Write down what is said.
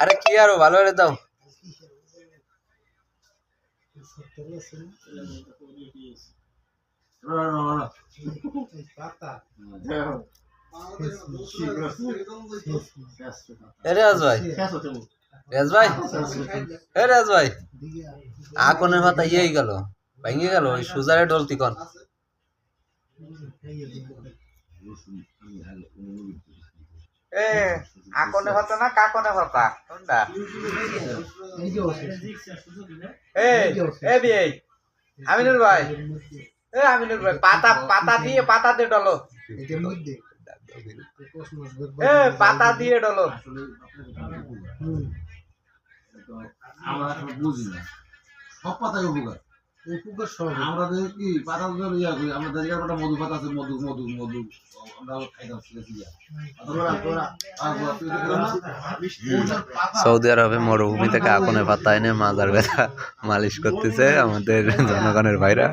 আরে কি আরো ভালো করে দাও। রাজ ভাই, রাজ ভাই, রাজ ভাই, আকনের মাথা ইয়েই গেল, ভেঙে গেল ওই সুজারে ডলতি কন। আকনে ভাতা না কাকনে ভাতা কোনটা? আমিনুর ভাই, আমিনুর ভাই, পাতা পাতা দিয়ে ডলো। পাতা দিয়ে ডলো। আমরা বুঝি না সব পাতায় উপকার আমরা কি পাতা ইয়া করি আমরা দেখি একটা মধু পাতা আছে মধু মধু মধু আমরা খাইতাম সৌদি আরবে মরুভূমি থেকে আকনের পাতা এনে মাজার ব্যথা মালিশ করতেছে আমাদের জনগণের ভাইরা।